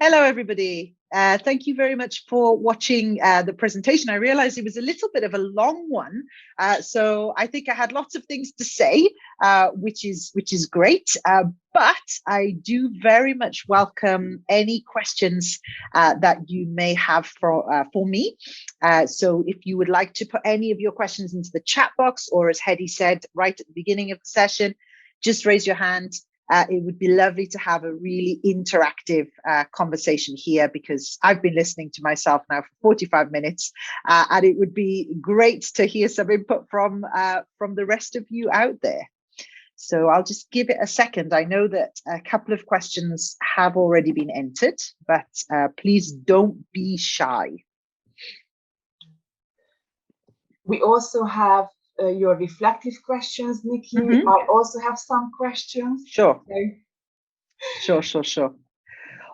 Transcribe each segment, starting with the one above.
Hello, everybody. Thank you very much for watching the presentation. I realized it was a little bit of a long one, so I think I had lots of things to say, which is great. But I do very much welcome any questions that you may have for me. So if you would like to put any of your questions into the chat box, or as Hedy said right at the beginning of the session, just raise your hand. It would be lovely to have a really interactive conversation here, because I've been listening to myself now for 45 minutes, and it would be great to hear some input from the rest of you out there. So I'll just give it a second. I know that a couple of questions have already been entered, but please don't be shy. We also have your reflective questions, Nicky. I also have some questions. Sure. Sure.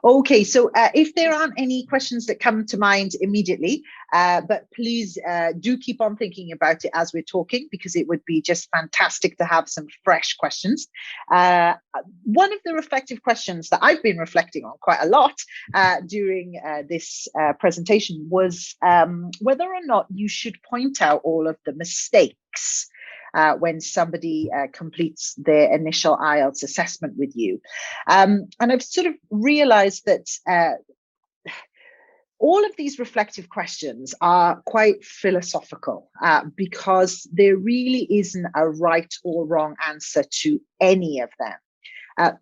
Okay, so if there aren't any questions that come to mind immediately, but please do keep on thinking about it as we're talking, because it would be just fantastic to have some fresh questions. One of the reflective questions that I've been reflecting on quite a lot during this presentation was whether or not you should point out all of the mistakes when somebody completes their initial IELTS assessment with you. And I've sort of realized that all of these reflective questions are quite philosophical, because there really isn't a right or wrong answer to any of them.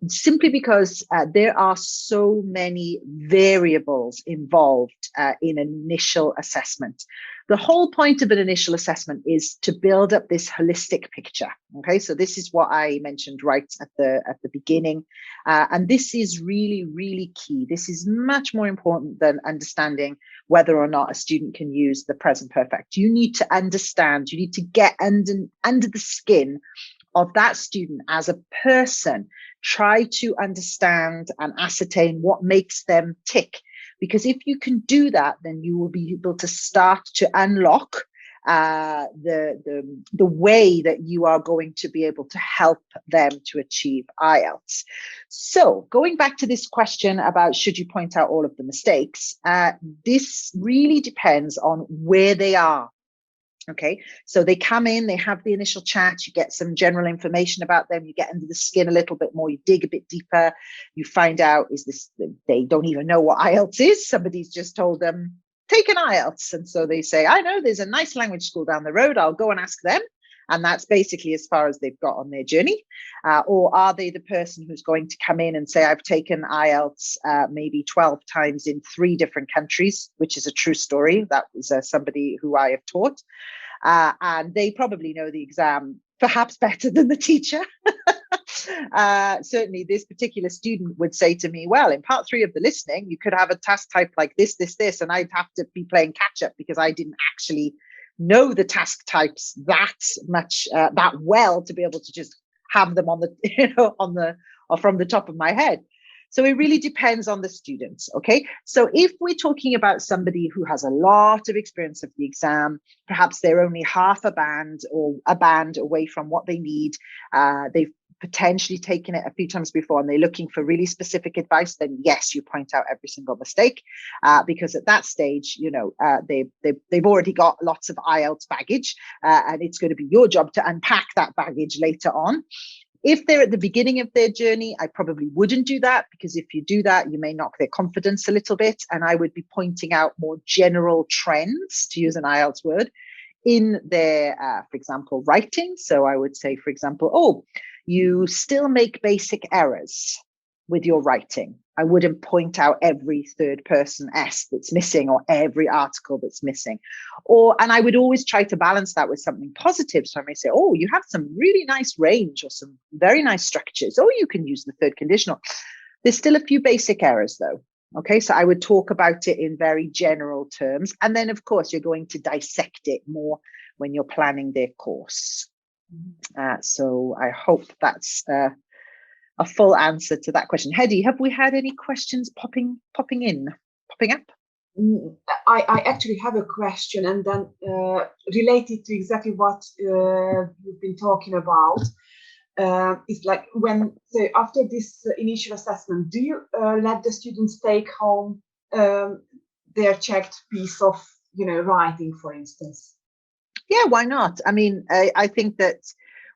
Simply because there are so many variables involved in an initial assessment. The whole point of an initial assessment is to build up this holistic picture. Okay, so this is what I mentioned right at the beginning, and this is really, really key. This is much more important than understanding whether or not a student can use the present perfect. You need to understand. You need to get under the skin of that student as a person. Try to understand and ascertain what makes them tick. Because if you can do that, then you will be able to start to unlock the way that you are going to be able to help them to achieve IELTS. So going back to this question about should you point out all of the mistakes, this really depends on where they are. Okay, so they come in, they have the initial chat, you get some general information about them, you get under the skin a little bit more, you dig a bit deeper, you find out, they don't even know what IELTS is. Somebody's just told them, take an IELTS. And so they say, I know there's a nice language school down the road, I'll go and ask them. And that's basically as far as they've got on their journey. Or are they the person who's going to come in and say, I've taken IELTS maybe 12 times in 3 different countries, which is a true story. That was somebody who I have taught. And they probably know the exam perhaps better than the teacher. Certainly this particular student would say to me, well, in part 3 of the listening, you could have a task type like this, and I'd have to be playing catch up because I didn't actually know the task types that much, that well, to be able to just have them on the, or from the top of my head. So it really depends on the students. Okay, so if we're talking about somebody who has a lot of experience of the exam, perhaps they're only half a band or a band away from what they need, they've potentially taken it a few times before and they're looking for really specific advice, then yes, you point out every single mistake, because at that stage, they've already got lots of IELTS baggage, and it's going to be your job to unpack that baggage later on. If they're at the beginning of their journey, I probably wouldn't do that, because if you do that, you may knock their confidence a little bit. And I would be pointing out more general trends, to use an IELTS word, in their, for example, writing. So I would say, for example, oh, you still make basic errors with your writing. I wouldn't point out every third person S that's missing or every article that's missing. And I would always try to balance that with something positive. So I may say, oh, you have some really nice range or some very nice structures. Oh, you can use the third conditional. There's still a few basic errors though. Okay, so I would talk about it in very general terms. And then of course, you're going to dissect it more when you're planning their course. So I hope that's a full answer to that question. Hedy, have we had any questions popping up? I actually have a question, and then related to exactly what you've been talking about. is like so after this initial assessment, do you let the students take home their checked piece of, writing, for instance? Yeah, why not? I mean, I think that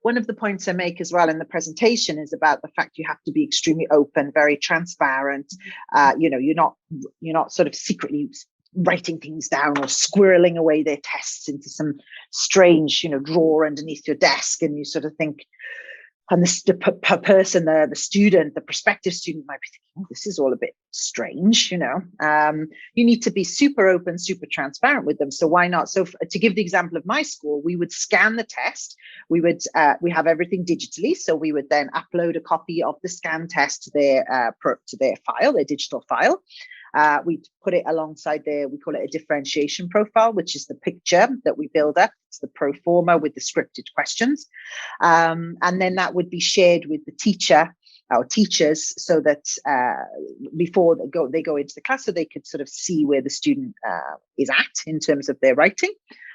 one of the points I make as well in the presentation is about the fact you have to be extremely open, very transparent. You're not sort of secretly writing things down or squirreling away their tests into some strange, drawer underneath your desk, and you sort of think, and the person, the student, the prospective student might be thinking, oh, this is all a bit strange, you need to be super open, super transparent with them. So why not? So to give the example of my school, we would scan the test. We have everything digitally. So we would then upload a copy of the scanned test to their file, their digital file. We put it alongside we call it a differentiation profile, which is the picture that we build up. It's the pro forma with the scripted questions. And then that would be shared with the teacher or teachers, so that before they go into the class, so they could sort of see where the student is at in terms of their writing.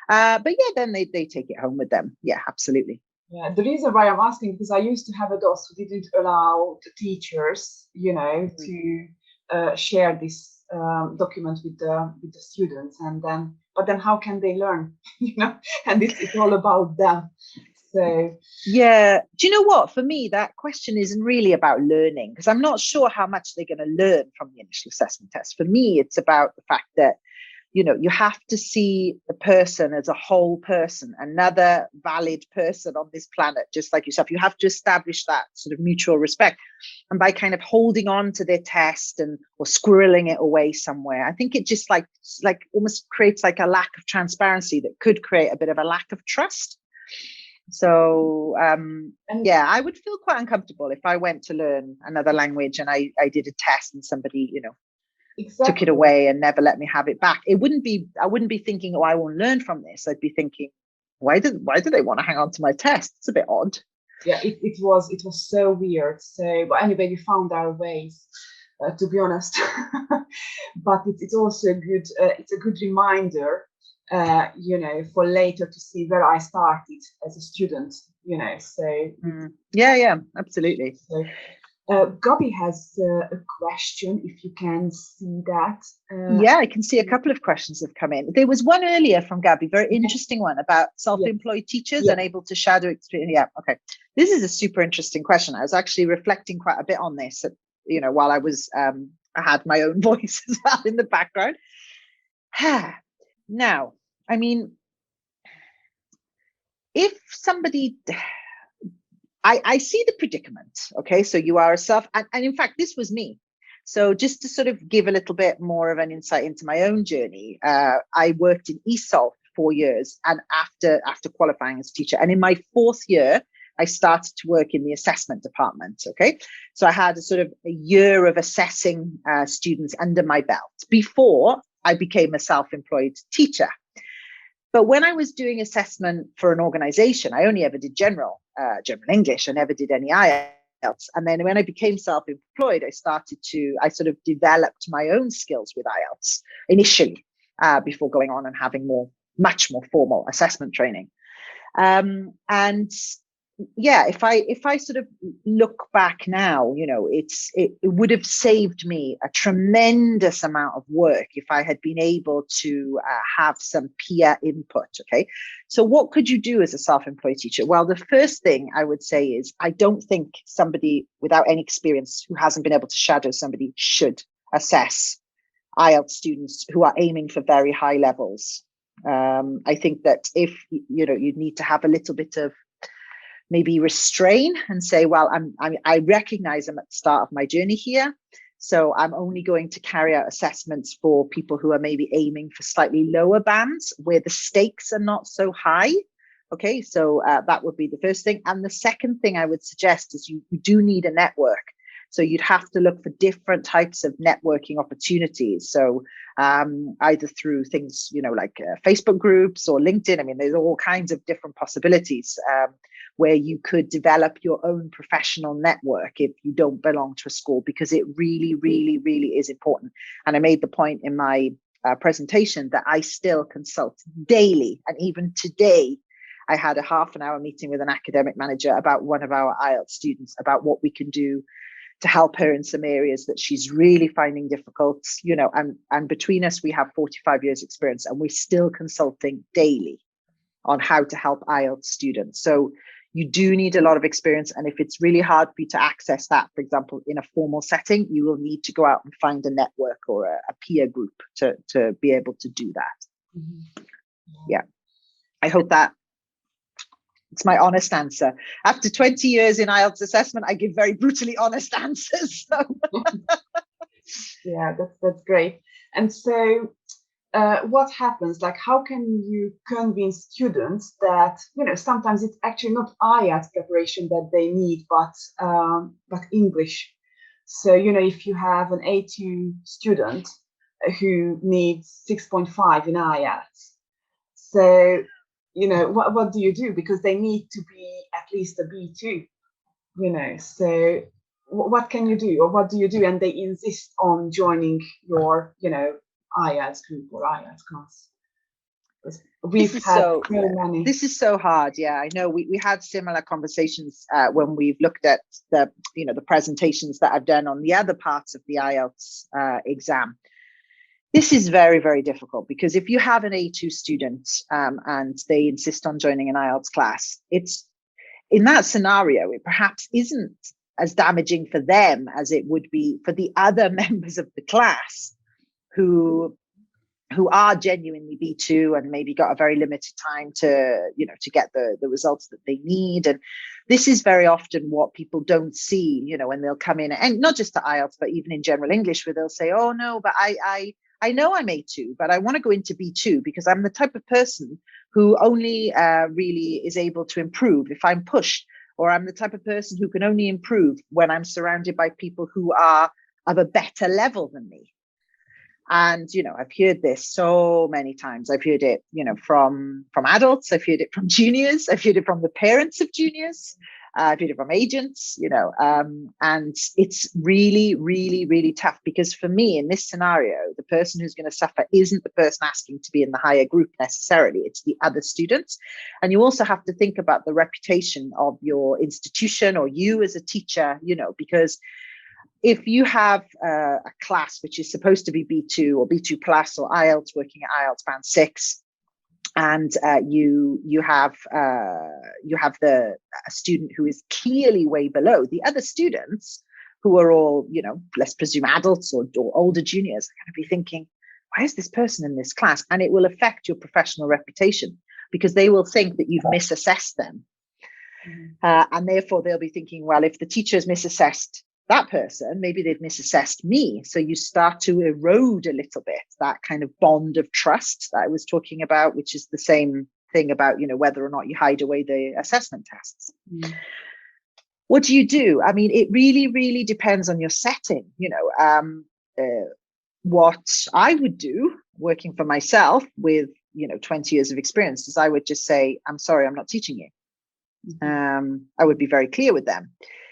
But yeah, then they take it home with them. Yeah, absolutely. Yeah, the reason why I'm asking, because I used to have a DOS who didn't allow the teachers, to share this document with the students, but then how can they learn? And it's all about them. So yeah, do you know what? For me, that question isn't really about learning, because I'm not sure how much they're going to learn from the initial assessment test. For me, it's about the fact that you have to see the person as a whole person, another valid person on this planet, just like yourself. You have to establish that sort of mutual respect. And by kind of holding on to their test or squirreling it away somewhere, I think it just like almost creates like a lack of transparency that could create a bit of a lack of trust. So yeah, I would feel quite uncomfortable if I went to learn another language and I did a test and somebody, exactly. took it away and never let me have it back. I wouldn't be thinking, oh, I won't learn from this. I'd be thinking, why do they want to hang on to my test? It's a bit odd. Yeah, it was so weird. So, but anyway, we found our ways, to be honest. But it's also it's a good reminder, for later to see where I started as a student. So yeah, absolutely. So, Gabby has a question, if you can see that. Yeah, I can see a couple of questions have come in. There was one earlier from Gabby, very interesting one about self-employed teachers unable to shadow experience. Yeah, okay. This is a super interesting question. I was actually reflecting quite a bit on this, while I was, I had my own voice as well in the background. Now, I mean, if somebody... I see the predicament. Okay, so you are and in fact, this was me. So just to sort of give a little bit more of an insight into my own journey, I worked in ESOL for 4 years, and after qualifying as a teacher, and in my 4th year, I started to work in the assessment department. Okay, so I had a sort of a year of assessing students under my belt before I became a self-employed teacher. But when I was doing assessment for an organization, I only ever did general English. I never did any IELTS. And then when I became self-employed, I sort of developed my own skills with IELTS initially, before going on and having much more formal assessment training. And yeah, if I sort of look back now, it would have saved me a tremendous amount of work if I had been able to have some peer input. Okay, so what could you do as a self-employed teacher? Well, the first thing I would say is I don't think somebody without any experience who hasn't been able to shadow somebody should assess IELTS students who are aiming for very high levels. I think that if you need to have a little bit of maybe restrain and say, well, I recognize I'm at the start of my journey here. So I'm only going to carry out assessments for people who are maybe aiming for slightly lower bands where the stakes are not so high. Okay, so that would be the first thing. And the second thing I would suggest is you do need a network. So you'd have to look for different types of networking opportunities. So either through things, like Facebook groups or LinkedIn. I mean, there's all kinds of different possibilities where you could develop your own professional network if you don't belong to a school, because it really, really, really is important. And I made the point in my presentation that I still consult daily, and even today, I had a half an hour meeting with an academic manager about one of our IELTS students, about what we can do to help her in some areas that she's really finding difficult, and between us, we have 45 years experience, and we're still consulting daily on how to help IELTS students. So you do need a lot of experience. And if it's really hard for you to access that, for example, in a formal setting, you will need to go out and find a network or a peer group to be able to do that. Mm-hmm. Yeah. I hope that it's my honest answer. After 20 years in IELTS assessment, I give very brutally honest answers. So. Yeah, that's great. And so what happens, like how can you convince students that, sometimes it's actually not IELTS preparation that they need, but English. So, if you have an A2 student who needs 6.5 in IELTS, so, what do you do? Because they need to be at least a B2, so what can you do, or what do you do? And they insist on joining your, IELTS group or IELTS class. We've had so many. This is so hard. Yeah, I know. We had similar conversations when we've looked at the presentations that I've done on the other parts of the IELTS exam. This is very, very difficult, because if you have an A2 student and they insist on joining an IELTS class, it's in that scenario, it perhaps isn't as damaging for them as it would be for the other members of the class who are genuinely B2 and maybe got a very limited time to get the results that they need. And this is very often what people don't see, when they'll come in, and not just to IELTS, but even in general English, where they'll say, oh no, but I know I'm A2, but I want to go into B2 because I'm the type of person who only really is able to improve if I'm pushed, or I'm the type of person who can only improve when I'm surrounded by people who are of a better level than me. And, I've heard this so many times. I've heard it, from adults. I've heard it from juniors. I've heard it from the parents of juniors. I've heard it from agents, and it's really, really, really tough, because for me, in this scenario, the person who's going to suffer isn't the person asking to be in the higher group necessarily. It's the other students. And you also have to think about the reputation of your institution or you as a teacher, because if you have a class which is supposed to be B2 or B2 plus or IELTS, working at IELTS band 6, and you have a student who is clearly way below the other students, who are all, let's presume adults or older juniors, are going to be thinking, why is this person in this class? And it will affect your professional reputation, because they will think that you've misassessed them. And therefore they'll be thinking, well, if the teacher's misassessed that person, maybe they've misassessed me. So you start to erode a little bit that kind of bond of trust that I was talking about, which is the same thing about, whether or not you hide away the assessment tests. What do you do? I mean, it really, really depends on your setting. What I would do, working for myself with, 20 years of experience, is I would just say, I'm sorry, I'm not teaching you. I would be very clear with them.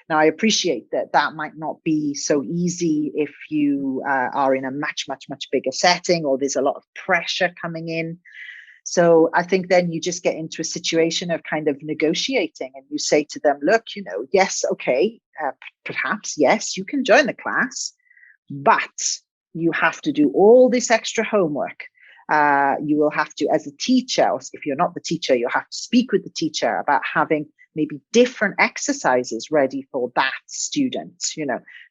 Now, I appreciate that might not be so easy if you are in a much, much, much bigger setting, or there's a lot of pressure coming in. So I think then you just get into a situation of kind of negotiating, and you say to them, look, yes, okay, perhaps, yes, you can join the class, but you have to do all this extra homework. You will have to, as a teacher, or if you're not the teacher, you'll have to speak with the teacher about having maybe different exercises ready for that student,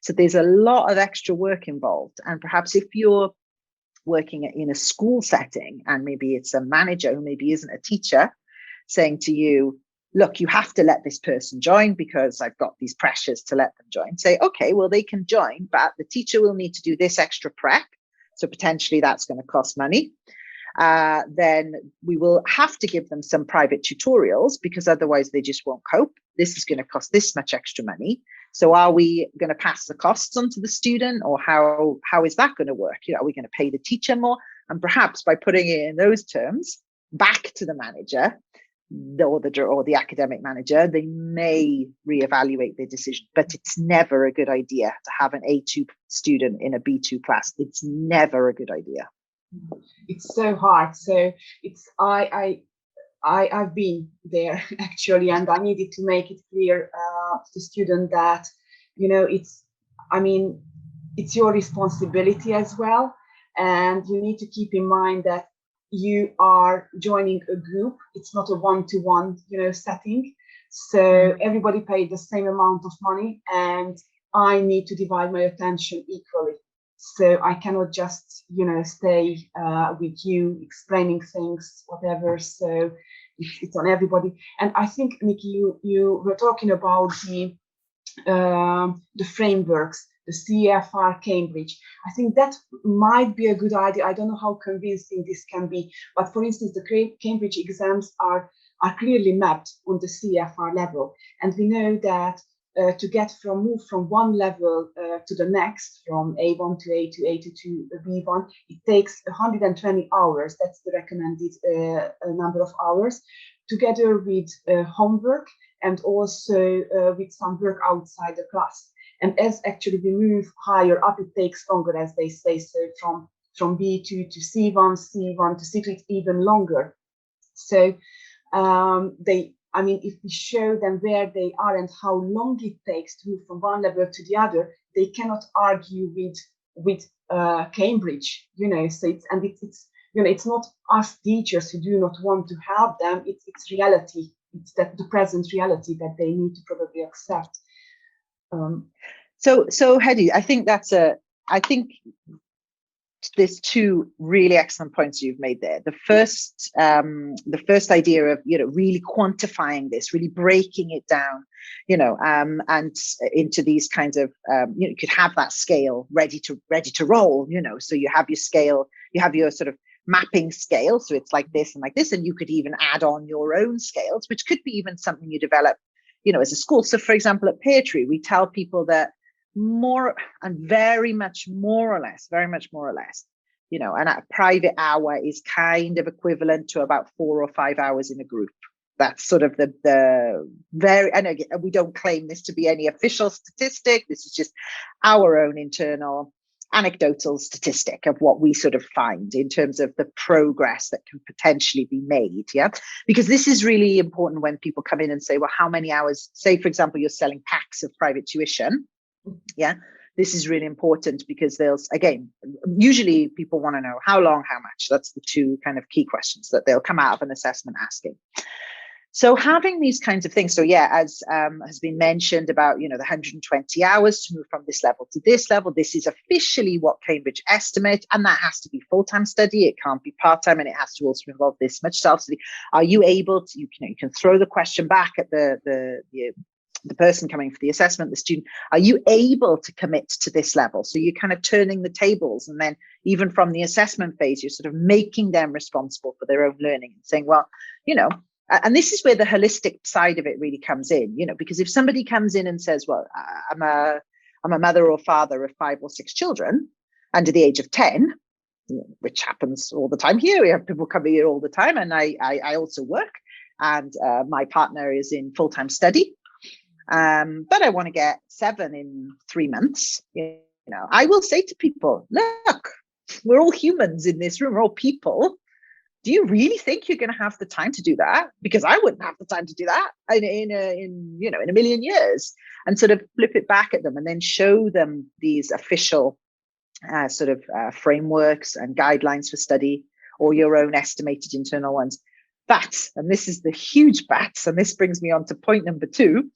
So there's a lot of extra work involved. And perhaps if you're working in a school setting, and maybe it's a manager who maybe isn't a teacher, saying to you, look, you have to let this person join because I've got these pressures to let them join. Say, okay, well, they can join, but the teacher will need to do this extra prep. So potentially that's going to cost money. Then we will have to give them some private tutorials, because otherwise they just won't cope. This is going to cost this much extra money. So are we going to pass the costs on to the student, or how is that going to work? Are we going to pay the teacher more? And perhaps by putting it in those terms back to the manager or the academic manager, they may reevaluate their decision. But it's never a good idea to have an A2 student in a B2 class. It's never a good idea. It's so hard. So it's I I've been there actually, and I needed to make it clear to the student that, you know, I mean, it's your responsibility as well, and you need to keep in mind that you are joining a group. It's not a one-to-one, you know, setting. So everybody paid the same amount of money, and I need to divide my attention equally. So I cannot just, you know, stay with you explaining things, whatever. So it's on everybody. And I think, Nicky, you were talking about the frameworks, the CFR Cambridge. I think that might be a good idea. I don't know how convincing this can be, but for instance, the Cambridge exams are clearly mapped on the CFR level, and we know that to move from one level to the next, from A1 to A2, A2 to B1, it takes 120 hours. That's the recommended number of hours, together with homework and also with some work outside the class. And as actually we move higher up, it takes longer, as they say. So from B2 to C1, C1 to C2, it's even longer. So if we show them where they are and how long it takes to move from one level to the other, they cannot argue with Cambridge, you know. So it's you know, it's not us teachers who do not want to help them. It's reality. It's the present reality that they need to probably accept. So Hedy, I think there's two really excellent points you've made there. The first idea of, you know, really quantifying this, really breaking it down, you know, and into these kinds of, you know, you could have that scale ready to roll, you know. So you have your scale, you have your sort of mapping scale, so it's like this and like this, and you could even add on your own scales, which could be even something you develop, you know, as a school. So for example, at Partridge, we tell people that very much more or less, you know, and a private hour is kind of equivalent to about 4 or 5 hours in a group. That's sort of the very, and again, we don't claim this to be any official statistic. This is just our own internal anecdotal statistic of what we sort of find in terms of the progress that can potentially be made. Yeah, because this is really important when people come in and say, well, how many hours, say for example, you're selling packs of private tuition. Yeah, this is really important because usually people want to know how long, how much. That's the two kind of key questions that they'll come out of an assessment asking. So having these kinds of things. So yeah, as has been mentioned about, you know, the 120 hours to move from this level to this level. This is officially what Cambridge estimate, and that has to be full-time study. It can't be part-time, and it has to also involve this much self-study. Are you able to? You can throw the question back at the person coming for the assessment, the student. Are you able to commit to this level? So you're kind of turning the tables, and then even from the assessment phase, you're sort of making them responsible for their own learning and saying, well, you know. And this is where the holistic side of it really comes in, you know, because if somebody comes in and says, well, I'm a mother or father of 5 or 6 children under the age of 10, which happens all the time here. We have people coming here all the time. And I also work, and my partner is in full-time study. But I want to get 7 in 3 months. You know, I will say to people, look, we're all humans in this room. We're all people. Do you really think you're going to have the time to do that? Because I wouldn't have the time to do that in a million years. And sort of flip it back at them, and then show them these official frameworks and guidelines for study, or your own estimated internal ones. But, and this is the huge but, and this brings me on to point number 2.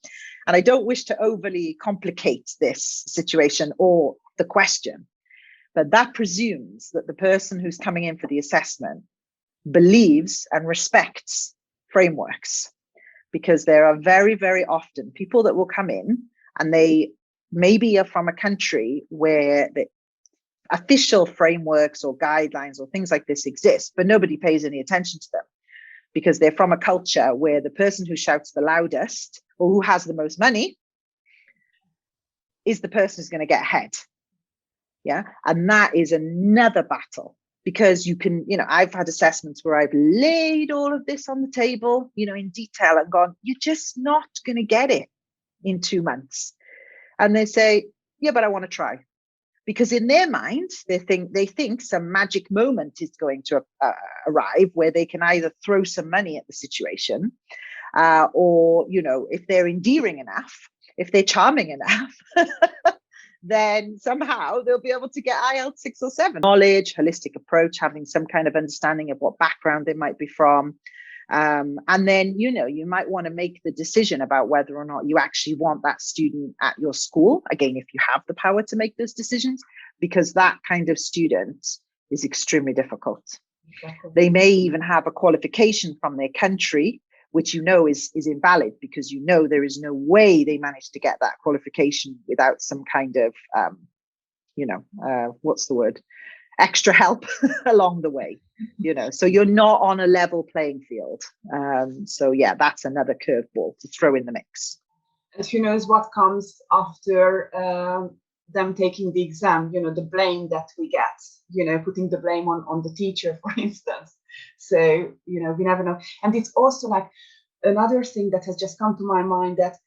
And I don't wish to overly complicate this situation or the question, but that presumes that the person who's coming in for the assessment believes and respects frameworks, because there are very, very often people that will come in and they maybe are from a country where the official frameworks or guidelines or things like this exist, but nobody pays any attention to them, because they're from a culture where the person who shouts the loudest or who has the most money is the person who's going to get ahead. Yeah. And that is another battle, because you can, you know, I've had assessments where I've laid all of this on the table, you know, in detail, and gone, you're just not going to get it in 2 months. And they say, yeah, but I want to try. because in their mind, they think some magic moment is going to arrive where they can either throw some money at the situation, or, you know, if they're endearing enough, if they're charming enough, then somehow they'll be able to get IELTS 6 or 7. Knowledge, holistic approach, having some kind of understanding of what background they might be from. And then, you know, you might want to make the decision about whether or not you actually want that student at your school. Again, if you have the power to make those decisions, because that kind of student is extremely difficult. Exactly. They may even have a qualification from their country, which you know is invalid, because you know there is no way they managed to get that qualification without some kind of, you know, what's the word? Extra help along the way, you know, so you're not on a level playing field. So yeah, that's another curveball to throw in the mix. And who knows what comes after them taking the exam, you know, the blame that we get, you know, putting the blame on the teacher, for instance. So, you know, we never know. And it's also like another thing that has just come to my mind, that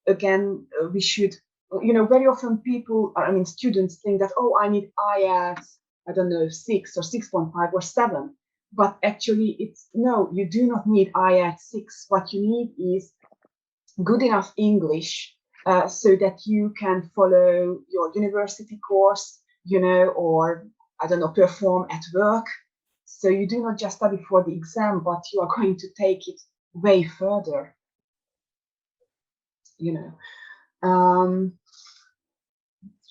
again, we should, you know, very often people, I mean, students think that, oh, I need IELTS, I don't know, 6 or 6.5 or 7. But actually, it's no, you do not need IELTS 6. What you need is good enough English so that you can follow your university course, you know, or I don't know, perform at work. So you do not just study for the exam, but you are going to take it way further, you know.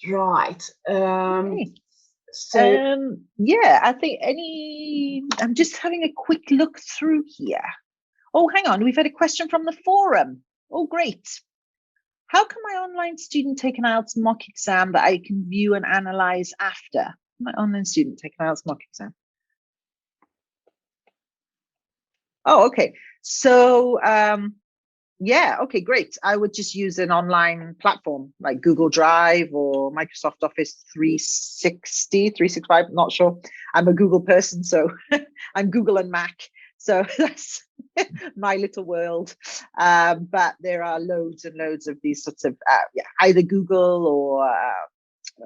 Right. Okay. So yeah, I think I'm just having a quick look through here. Oh, hang on, we've had a question from the forum. Oh, great. How can my online student take an IELTS mock exam that I can view and analyze after? My online student take an IELTS mock exam. Oh, okay. So yeah, okay, great. I would just use an online platform like Google Drive or Microsoft Office 360, 365, not sure. I'm a Google person, so I'm Google and Mac. So that's my little world. But there are loads and loads of these sorts of, either Google or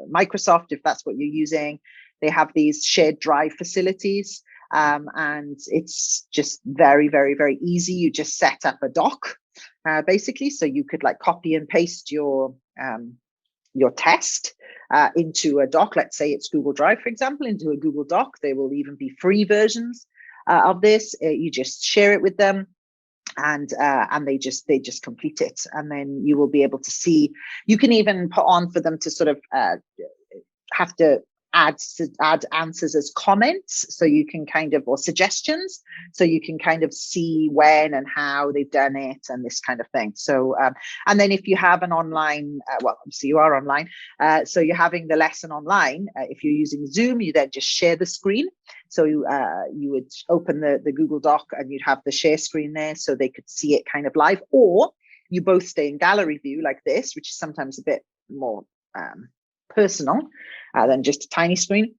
Microsoft, if that's what you're using. They have these shared drive facilities. And it's just very, very, very easy. You just set up a doc, basically, so you could like copy and paste your test into a doc. Let's say it's Google Drive, for example, into a Google Doc. There will even be free versions of this. You just share it with them, and they just complete it, and then you will be able to see. You can even put on for them to sort of have to add answers as comments, so you can kind of, or suggestions, so you can kind of see when and how they've done it and this kind of thing. So and then if you have an online, well, obviously you are online, so you're having the lesson online, if you're using Zoom, you then just share the screen. So you would open the Google Doc and you'd have the share screen there so they could see it kind of live, or you both stay in gallery view like this, which is sometimes a bit more personal than just a tiny screen,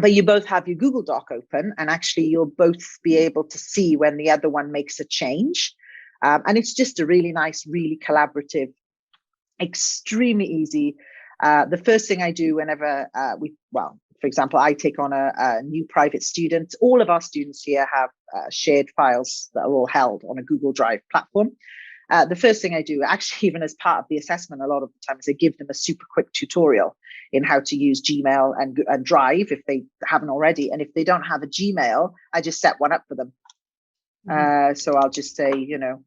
but you both have your Google Doc open, and actually you'll both be able to see when the other one makes a change, and it's just a really nice, really collaborative, extremely easy. The first thing I do whenever for example, I take on a new private student, all of our students here have shared files that are all held on a Google Drive platform. The first thing I do, actually, even as part of the assessment, a lot of the times I give them a super quick tutorial in how to use Gmail and Drive if they haven't already. And if they don't have a Gmail, I just set one up for them. So I'll just say, you know,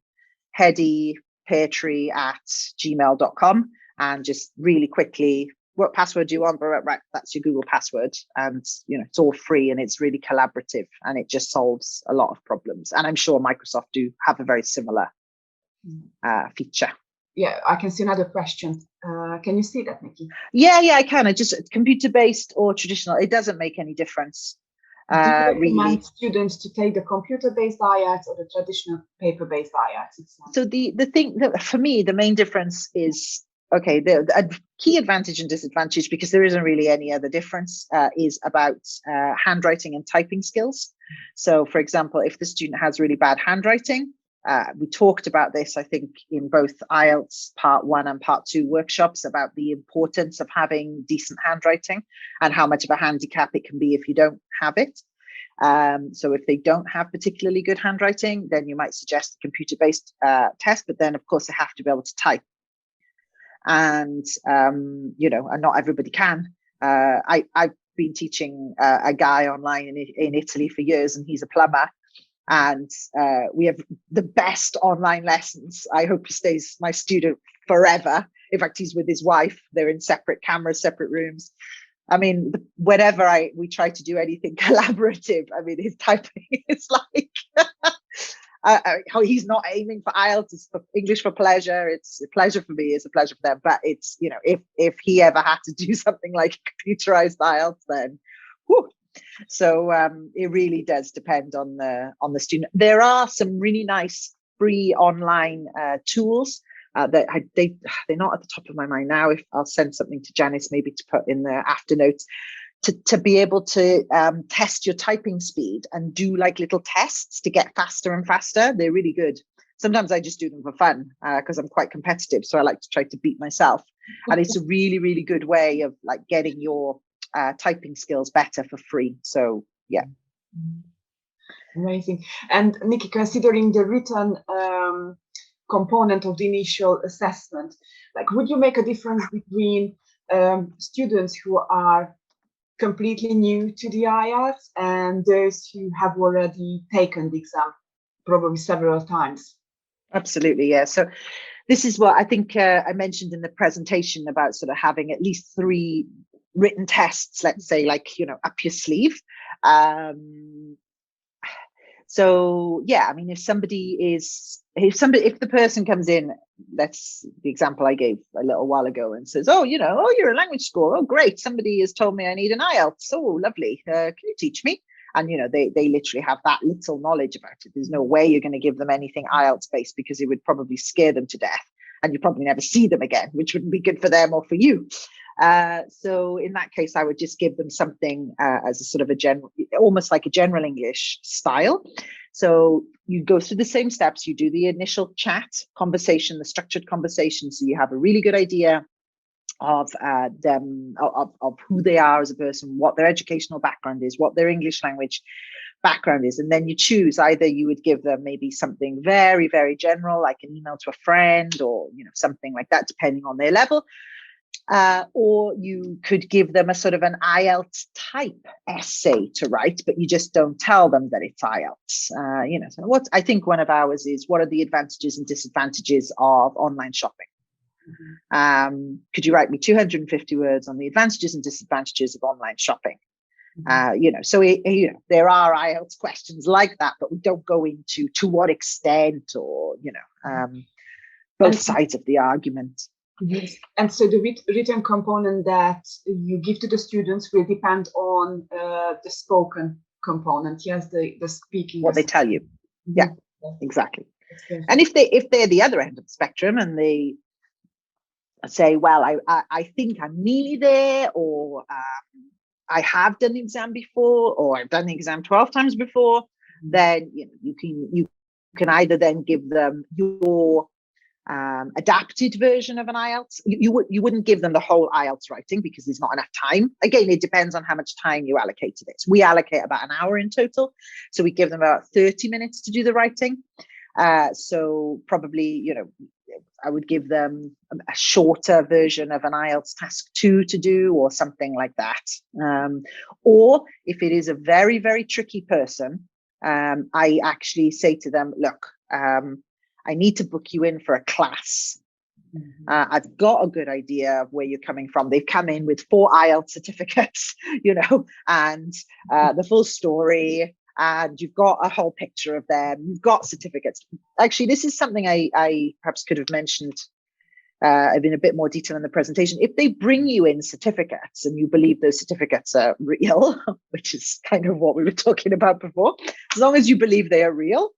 headypeartree@gmail.com, and just really quickly, what password do you want? Right, that's your Google password. And, you know, it's all free and it's really collaborative, and it just solves a lot of problems. And I'm sure Microsoft do have a very similar feature. Yeah, I can see another question. Can you see that, Nicky? Yeah, I can. It just computer-based or traditional, it doesn't make any difference. Do you recommend really students to take the computer-based IELTS or the traditional paper-based IELTS? So the thing that for me, the main difference is, okay, the key advantage and disadvantage, because there isn't really any other difference, is about handwriting and typing skills. So for example, if the student has really bad handwriting, We talked about this, I think, in both IELTS Part 1 and Part 2 workshops about the importance of having decent handwriting and how much of a handicap it can be if you don't have it. So if they don't have particularly good handwriting, then you might suggest a computer-based test, but then of course they have to be able to type. And, you know, and not everybody can. I've been teaching a guy online in Italy for years, and he's a plumber. And we have the best online lessons. I hope he stays my student forever. In fact, he's with his wife. They're in separate cameras, separate rooms. I mean, whenever we try to do anything collaborative, I mean, his typing is like, he's not aiming for IELTS, it's for English for pleasure. It's a pleasure for me, it's a pleasure for them. But it's, you know, if he ever had to do something like computerized IELTS, then whew. So it really does depend on the student. There are some really nice free online tools that they're not at the top of my mind now. If I'll send something to Janice maybe to put in the after notes to be able to test your typing speed and do like little tests to get faster and faster. They're really good. Sometimes I just do them for fun because I'm quite competitive, so I like to try to beat myself. And it's a really, really good way of like getting your typing skills better for free. So yeah. Amazing. And Nicky, considering the written component of the initial assessment, like, would you make a difference between students who are completely new to the IELTS and those who have already taken the exam probably several times? Absolutely, yeah. So this is what I think I mentioned in the presentation about sort of having at least 3 written tests, let's say, like, you know, up your sleeve. So yeah, I mean, if the person comes in, that's the example I gave a little while ago, and says, oh, you know, oh, you're a language school, oh great, somebody has told me I need an IELTS, oh lovely, can you teach me? And you know, they literally have that little knowledge about it. There's no way you're going to give them anything IELTS based, because it would probably scare them to death, and you probably never see them again, which wouldn't be good for them or for you. So in that case, I would just give them something as a sort of a general, almost like a general English style. So you go through the same steps. You do the initial chat conversation, the structured conversation, so you have a really good idea of them, of who they are as a person, what their educational background is, what their English language background is. And then you choose, either you would give them maybe something very, very general, like an email to a friend, or, you know, something like that, depending on their level. Or you could give them a sort of an IELTS type essay to write, but you just don't tell them that it's IELTS. You know, so what I think one of ours is, what are the advantages and disadvantages of online shopping? Could you write me 250 words on the advantages and disadvantages of online shopping? You know, so you know, there are IELTS questions like that, but we don't go into to what extent, or, you know, both sides of the argument. Yes, and so the written component that you give to the students will depend on the spoken component. Yes, the speaking. What they tell you. Yeah, exactly. And if they're the other end of the spectrum and they say, well, I think I'm nearly there, or I have done the exam before, or I've done the exam 12 times before, then you know, you can either then give them your adapted version of an IELTS. You wouldn't give them the whole IELTS writing, because there's not enough time. Again, it depends on how much time you allocate to this. We allocate about an hour in total, so we give them about 30 minutes to do the writing. So probably, you know, I would give them a shorter version of an IELTS task 2 to do, or something like that. Or if it is a very, very tricky person, I actually say to them, look, I need to book you in for a class. I've got a good idea of where you're coming from. They've come in with 4 IELTS certificates, you know, and the full story, and you've got a whole picture of them. You've got certificates. Actually, this is something I perhaps could have mentioned in a bit more detail in the presentation. If they bring you in certificates and you believe those certificates are real, which is kind of what we were talking about before, as long as you believe they are real,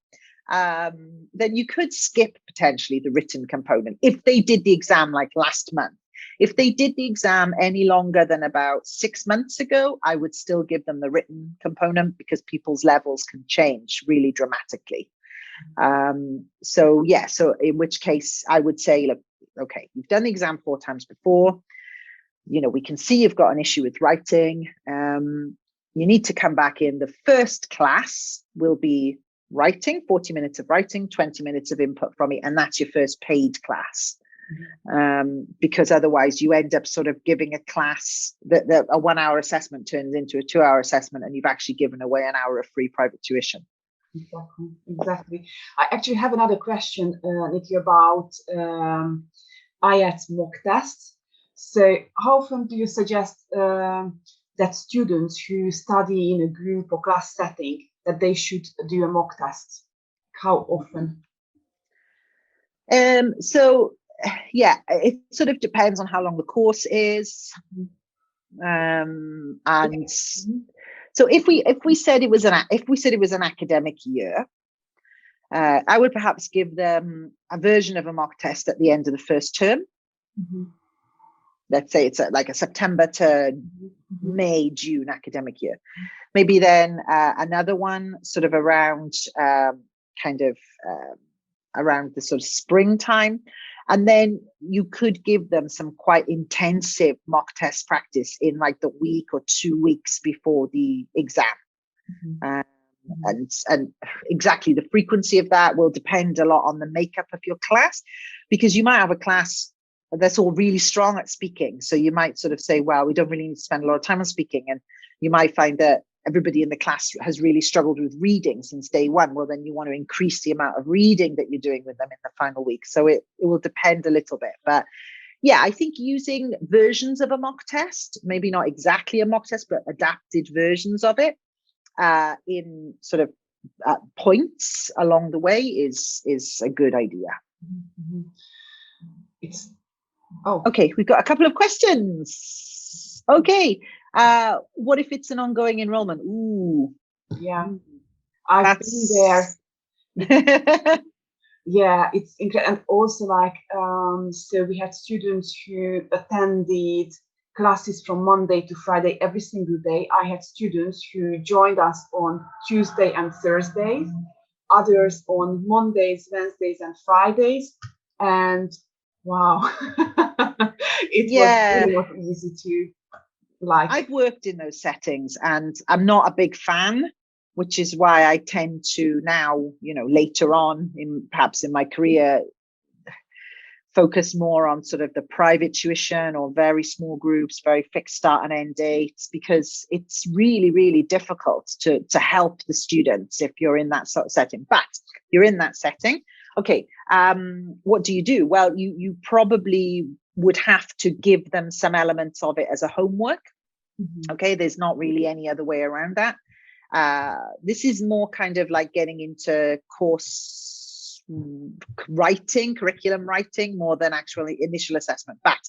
then you could skip potentially the written component if they did the exam like last month. If they did the exam any longer than about 6 months ago, I would still give them the written component, because people's levels can change really dramatically. So yeah, so in which case I would say, look, okay, you've done the exam 4 times before. We can see you've got an issue with writing. You need to come back in. The first class will be writing, 40 minutes of writing, 20 minutes of input from me, and that's your first paid class. Because otherwise you end up sort of giving a class that a 1 hour assessment turns into a 2 hour assessment, and you've actually given away an hour of free private tuition. Exactly. I actually have another question, Nicky, about IELTS mock tests. So how often do you suggest that students who study in a group or class setting that they should do a mock test? How often? So yeah, it sort of depends on how long the course is. And so if we said it was an academic year, I would perhaps give them a version of a mock test at the end of the first term. Let's say it's like a September to May, June academic year. Maybe then another one sort of around around the sort of springtime. And then you could give them some quite intensive mock test practice in like the week or 2 weeks before the exam. And exactly the frequency of that will depend a lot on the makeup of your class, because you might have a class that's all really strong at speaking. So you might sort of say, well, we don't really need to spend a lot of time on speaking. And you might find that everybody in the class has really struggled with reading since day one. Well, then you want to increase the amount of reading that you're doing with them in the final week. So it will depend a little bit. But yeah, I think using versions of a mock test, maybe not exactly a mock test, but adapted versions of it in sort of points along the way is a good idea. Okay, we've got a couple of questions. Okay. What if it's an ongoing enrollment? Ooh. Yeah. I've been there. Yeah, it's incredible. And also like, so we had students who attended classes from Monday to Friday every single day. I had students who joined us on Tuesday and Thursdays, others on Mondays, Wednesdays, and Fridays. And wow, it was really not easy to like. I've worked in those settings and I'm not a big fan, which is why I tend to now, later on perhaps in my career, focus more on sort of the private tuition or very small groups, very fixed start and end dates, because it's really, really difficult to help the students if you're in that sort of setting. But you're in that setting. Okay, what do you do? Well, you probably would have to give them some elements of it as a homework. Okay, there's not really any other way around that. This is more kind of like getting into course writing, curriculum writing, more than actually initial assessment. But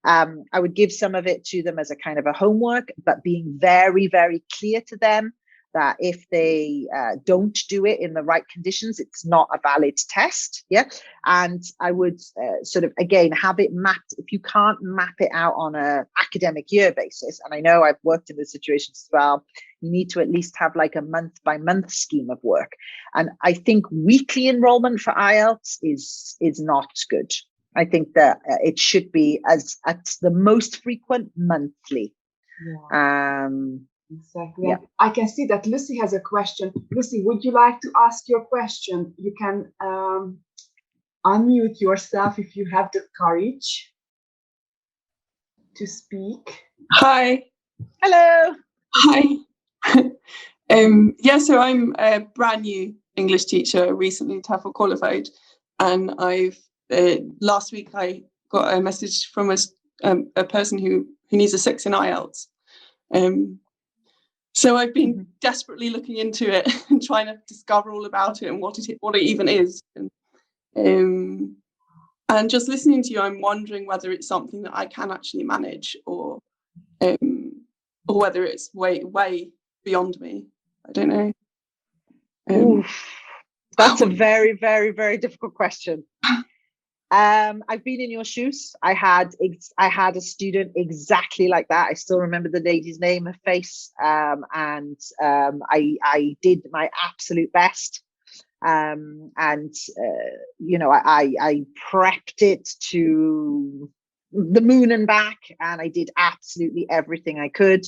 I would give some of it to them as a kind of a homework, but being very, very clear to them that if they don't do it in the right conditions, it's not a valid test. Yeah. And I would sort of, again, have it mapped. If you can't map it out on an academic year basis, and I know I've worked in those situations as well, you need to at least have like a month by month scheme of work. And I think weekly enrollment for IELTS is not good. I think that it should be at the most frequent monthly. Yeah. Exactly. Yeah. I can see that Lucy has a question. Lucy, would you like to ask your question? You can unmute yourself if you have the courage to speak. Hi. Hello. Hi. Yeah, so I'm a brand new English teacher, recently TEFL qualified, and I've last week I got a message from a person who needs a 6 in IELTS. So I've been desperately looking into it and trying to discover all about it and what it even is. And just listening to you, I'm wondering whether it's something that I can actually manage, or whether it's way beyond me. I don't know. That's a very, very, very difficult question. I've been in your shoes. I had a student exactly like that. I still remember the lady's name, her face, and I did my absolute best And you know, I prepped it to the moon and back, and I did absolutely everything I could.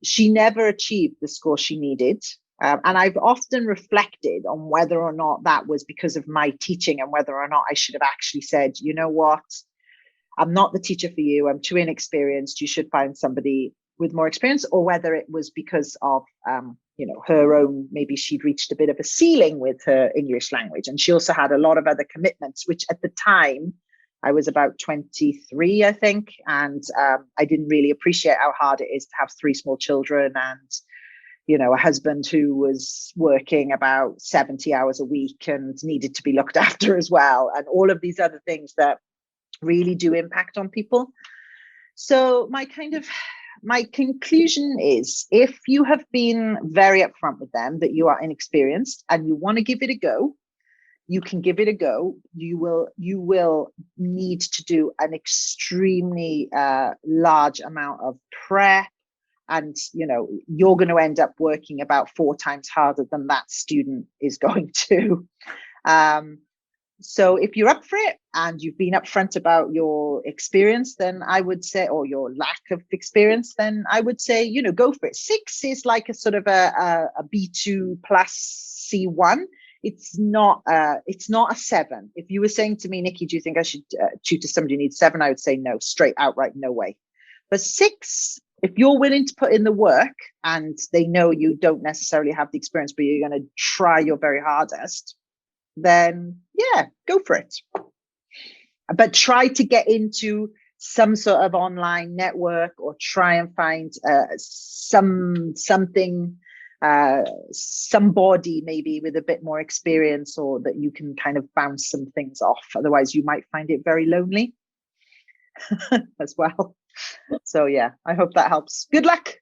She never achieved the score she needed. And I've often reflected on whether or not that was because of my teaching, and whether or not I should have actually said, you know what, I'm not the teacher for you. I'm too inexperienced. You should find somebody with more experience, or whether it was because of, you know, her own, maybe she'd reached a bit of a ceiling with her English language. And she also had a lot of other commitments, which at the time, I was about 23, I think. And I didn't really appreciate how hard it is to have 3 small children, and, you know, a husband who was working about 70 hours a week and needed to be looked after as well. And all of these other things that really do impact on people. So my conclusion is, if you have been very upfront with them that you are inexperienced and you want to give it a go, you can give it a go. You will need to do an extremely large amount of prep, and you know, you're going to end up working about 4 times harder than that student is going to. So if you're up for it and you've been upfront about your experience, then I would say, or your lack of experience, then I would say, you know, go for it. 6 is like a sort of a B2 plus C1. It's not a 7. If you were saying to me, Nicky, do you think I should tutor somebody who needs 7? I would say no, straight outright, no way. But 6, if you're willing to put in the work and they know you don't necessarily have the experience, but you're going to try your very hardest, then yeah, go for it. But try to get into some sort of online network, or try and find somebody maybe with a bit more experience, or that you can kind of bounce some things off. Otherwise you might find it very lonely as well. So yeah, I hope that helps. Good luck.